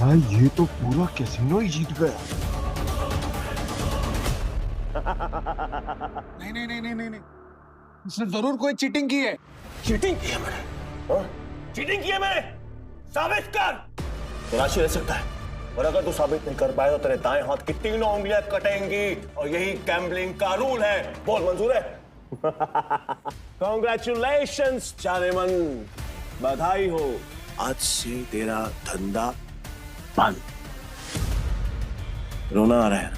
साला ये तो पूरा कैसीनो ही जीत गया। नहीं नहीं नहीं नहीं नहीं नहीं, इसने जरूर कोई चीटिंग की है। चीटिंग की है मैंने? हाँ? चीटिंग की है मैंने? साबित कर। तलाशी रह सकता है, और अगर तू साबित नहीं कर पाए तो तेरे दाएं हाथ की तीनों उंगलियां कटेंगी, और यही गैम्बलिंग का रूल है। बोल, मंजूर है? कॉन्ग्रेचुलेशंस जानेमन, बधाई हो। आज से तेरा धंधा बंद। रोना आ रहा है?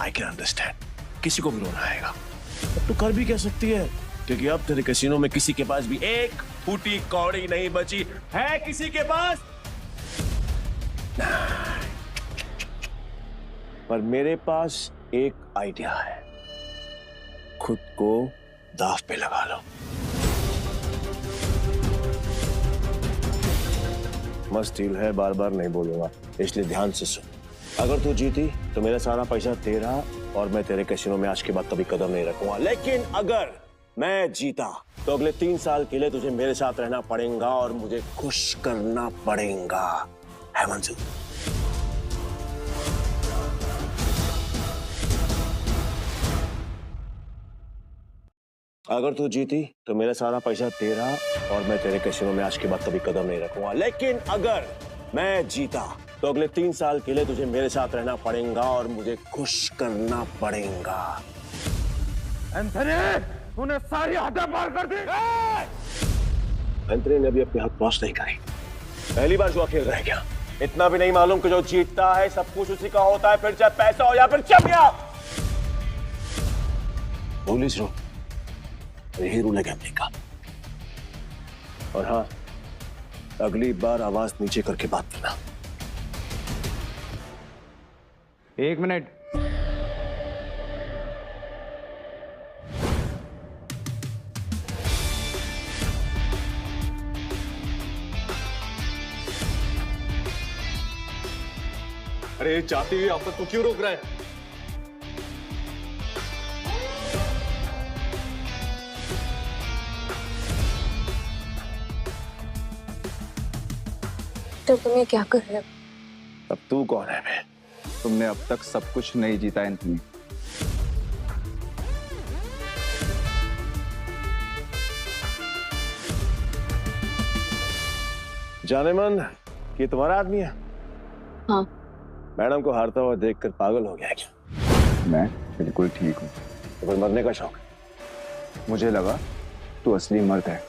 आई कैन अंडरस्टैंड, किसी को भी रोना आएगा। अब तू कर भी क्या सकती है, क्योंकि अब तेरे कैसीनो में किसी के पास भी एक फूटी कौड़ी नहीं बची है। किसी के पास? पर मेरे पास एक आइडिया है, खुद को दांव पे लगा लो। मस्त डील है, बार बार नहीं बोलूंगा, इसलिए ध्यान से सुन। अगर तू जीती तो मेरा सारा पैसा तेरा, और मैं तेरे कैसीनो में आज के बाद कभी कदम नहीं रखूंगा। लेकिन अगर मैं जीता तो अगले 3 साल के लिए तुझे मेरे साथ रहना पड़ेगा और मुझे खुश करना पड़ेगा, है मंजूर? अगर तू जीती तो मेरा सारा पैसा तेरा, और मैं तेरे कैसीनो में आज के बाद कभी कदम नहीं रखूंगा। लेकिन अगर मैं जीता तो अगले 3 साल के लिए तुझे मेरे साथ रहना पड़ेगा और मुझे खुश करना पड़ेगा। एंथनी, तूने सारी हदें पार कर दी। एंथनी ने अभी अपने हाथ क्रॉस नहीं करी, पहली बार जुआ खेल रहा है क्या? इतना भी नहीं मालूम कि जो जीतता है सब कुछ उसी का होता है, फिर चाहे पैसा हो या फिर चमिया। पुलिस रो, यही रूल है गैम्बलिंग का। और हाँ, अगली बार आवाज नीचे करके बात करना। एक मिनट। अरे जाती हुई आप तू क्यों रोक रहा है? तो तुम्हें क्या कर रहे हो? अब तू कौन है बे? तुमने अब तक सब कुछ नहीं जीता एंथनी। जानेमन, ये तुम्हारा आदमी है? हाँ। मैडम को हारता हुआ देखकर पागल हो गया है क्या? मैं बिल्कुल ठीक हूँ। तो फिर मरने का शौक है? मुझे लगा तू असली मर्द है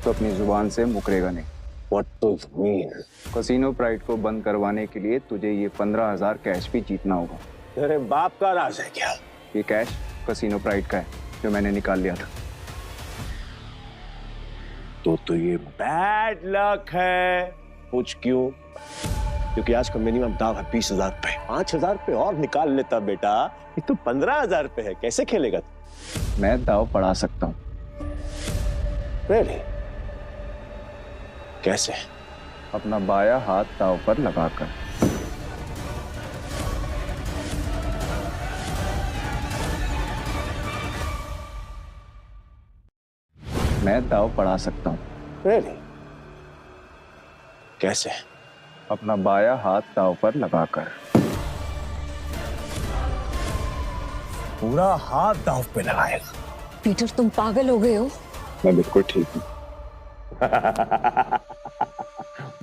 तो अपनी जुबान से मुकरेगा नहीं। What does it mean? Casino pride को बंद करवाने के लिए तुझे ये 15,000 कैश भी जीतना होगा। तेरे बाप का राज है क्या? ये कैश कसिनो प्राइड का है जो मैंने निकाल लिया था। तो ये बैड लक है। पूछ क्यों? क्योंकि आज का मिनिमम दाव है 20,000 रुपए। 5,000 रुपए और निकाल लेता बेटा, ये तो 15,000 रुपए है। कैसे खेलेगा तू? मैं दाव बढ़ा सकता हूँ। Really? कैसे? अपना बाया हाथ दाव पर लगाकर। मैं दाव बढ़ा सकता हूँ। Really? कैसे? अपना बाया हाथ दाव पर लगाकर। पूरा हाथ दाव पे लगाएगा? पीटर, तुम पागल हो गए हो? मैं बिल्कुल ठीक हूँ।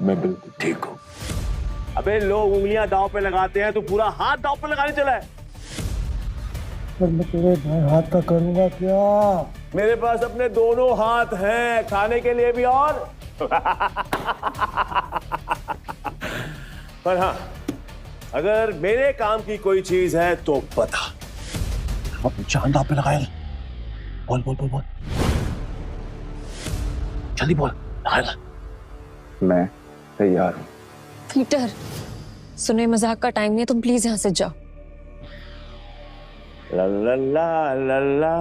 मैं बिल्कुल ठीक हूँ। अबे लोग उंगलियां दाव पे लगाते हैं, तो पूरा हाथ दाव पे लगाने चला है। पर मैं तेरे दाएं हाथ का करूंगा क्या? मेरे पास अपने दोनों हाथ हैं, खाने के लिए भी और पर हाँ, अगर मेरे काम की कोई चीज है तो बता। अब चांद दाव पे लगाएगा। बोल बोल बोल बोल, जल्दी बोल, लगाएगा। मैं तैयार हूँ। पीटर, सुने मजाक का टाइम नहीं है, तुम प्लीज यहाँ से जाओ। ला ला ला ला ला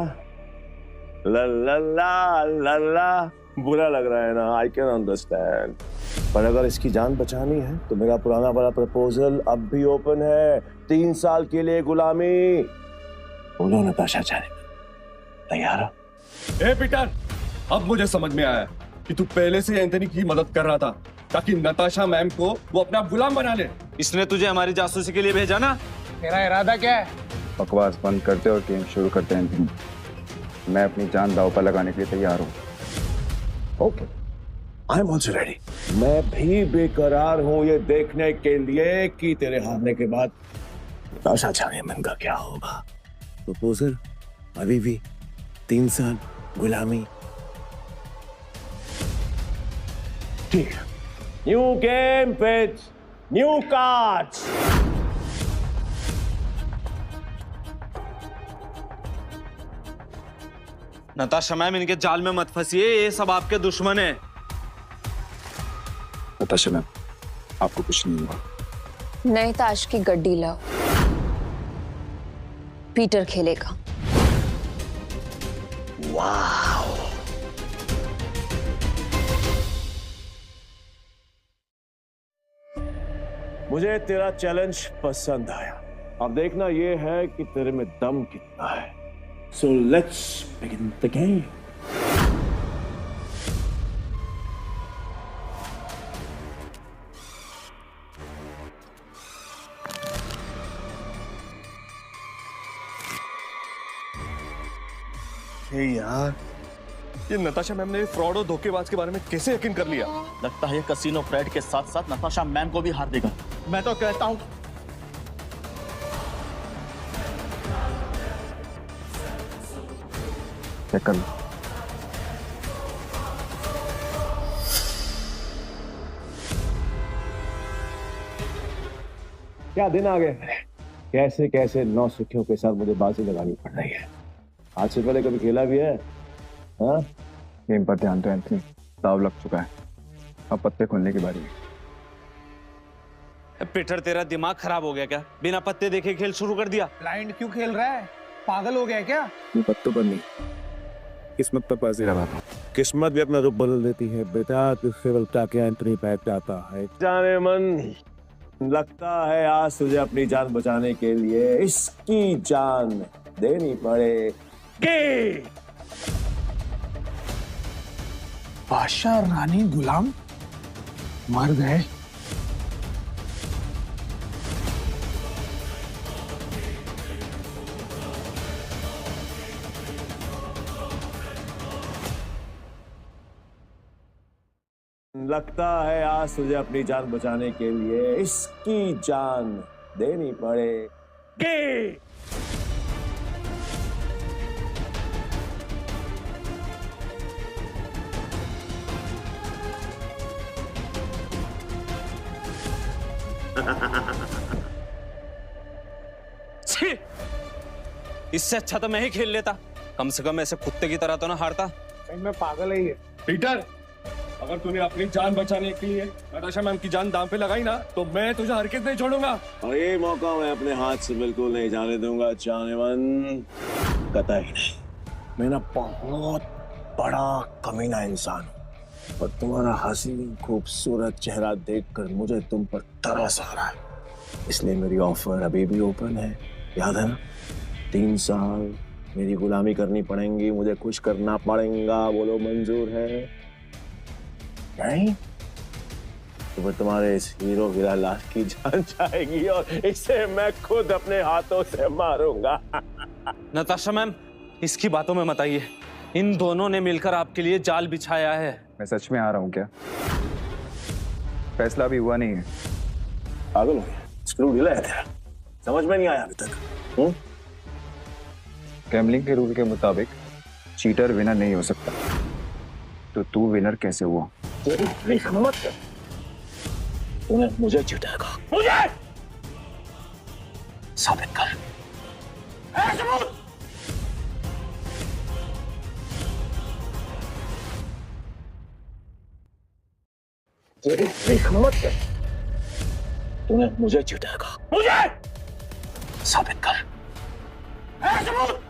ला ला ला ला ला। बुरा लग रहा है ना? आई कैन अंडरस्टैंड, पर अगर इसकी जान बचानी है तो मेरा पुराना वाला प्रपोजल अब भी ओपन है। 3 साल के लिए गुलामी। बोलो नताशा जाने, तैयार हो? ए पीटर, अब मुझे समझ में आया कि तू पहले से एंथनी की मदद कर रहा था। ताकि नताशा मैम को वो अपना गुलाम बना ले। इसने तुझे हमारी जासूसी के लिए भेजा ना? तेरा इरादा क्या है? बकवास बंद करते और गेम शुरू करते हैं। मैं अपनी जान दांव पर लगाने के लिए तैयार हूँ। Okay, I am also ready. मैं भी बेकरार हूँ ये देखने के लिए कि तेरे हारने के बाद नताशा चानियमन का क्या होगा। प्रपोजल, अभी भी 3 साल गुलामी। ठीक है, new game with new cards. Natasha ma'am, इनके जाल में मत फंसिए, ये सब आपके दुश्मन है। नताशा मैम, आपको कुछ नहीं हुआ। नए ताश की गड्डी लाओ, पीटर खेलेगा। मुझे तेरा चैलेंज पसंद आया। अब देखना ये है कि तेरे में दम कितना है। So let's begin the game. यार, ये नताशा मैम ने फ्रॉड और धोखेबाज के बारे में कैसे यकीन कर लिया? लगता है कसिनो फ्रेड के साथ साथ नताशा मैम को भी हार देगा। मैं तो कहता हूँ चेक कर लो। क्या दिन आ गए। कैसे कैसे नौसिखियों के साथ मुझे बाजी लगानी पड़ रही है। आज से पहले कभी खेला भी है? हाँ? गेम पर ध्यान दो एंथनी, दाव लग चुका है। अब पत्ते खोलने की बारी है। पीटर, तेरा दिमाग खराब हो गया क्या? बिना पत्ते देखे खेल शुरू कर दिया। ब्लाइंड क्यों खेल रहा है? पागल हो गया क्या? ये पत्तों पर नहीं, किस्मत पर बाजी लगाता हूँ। किस्मत भी अपना रूप बदल देती है बेटा। तुझसे बलता के एंथनी पैक जाता है। जाने मन, लगता है आज तुझे अपनी जान बचाने के लिए इसकी जान देनी पड़ेगी। बादशाह रानी गुलाम मर गए। लगता है आज तुझे अपनी जान बचाने के लिए इसकी जान देनी पड़ेगी। छी! इससे अच्छा तो मैं ही खेल लेता। कम से कम ऐसे कुत्ते की तरह तो ना हारता। मैं पागल है ये। पीटर, अगर तूने अपनी जान बचाने के लिए नताशा मैम की जान दांव पे लगाई ना, तो मैं तुझे हरकत नहीं छोड़ूंगा। और ये मौका मैं अपने हाथ से बिल्कुल नहीं जाने दूंगा जानेमन, कतई नहीं। मैं ना बहुत बड़ा कमीना इंसान हूँ और तुम्हारा हसीन खूबसूरत चेहरा देखकर मुझे तुम पर तरस आ रहा है। इसलिए मेरी ऑफर अभी भी ओपन है, याद है ना? 3 साल मेरी गुलामी करनी पड़ेगी, मुझे खुश करना पड़ेगा। बोलो मंजूर है? नहीं तो फिर तुम्हारे इस हीरो हीरा लाल की जान जाएगी और इसे मैं खुद अपने हाथों से मारूंगा। नताशा मैम, इसकी बातों में मत आइए। इन दोनों ने मिलकर आपके लिए जाल बिछाया है। मैं सच में आ रहा हूँ क्या? फैसला भी हुआ नहीं है। पागल हो गया? स्क्रू ढीला है तेरा, समझ में नहीं आया अभी तक? गैम्बलिंग के रूल के मुताबिक चीटर विनर नहीं हो सकता, तो तू विनर कैसे हुआ? तेरी हिम्मत है, तूने मुझे जिताएगा। मुझे साबित कर। सबूत तेरी हिम्मत है, तूने मुझे जिताएगा। मुझे साबित कर। सबूत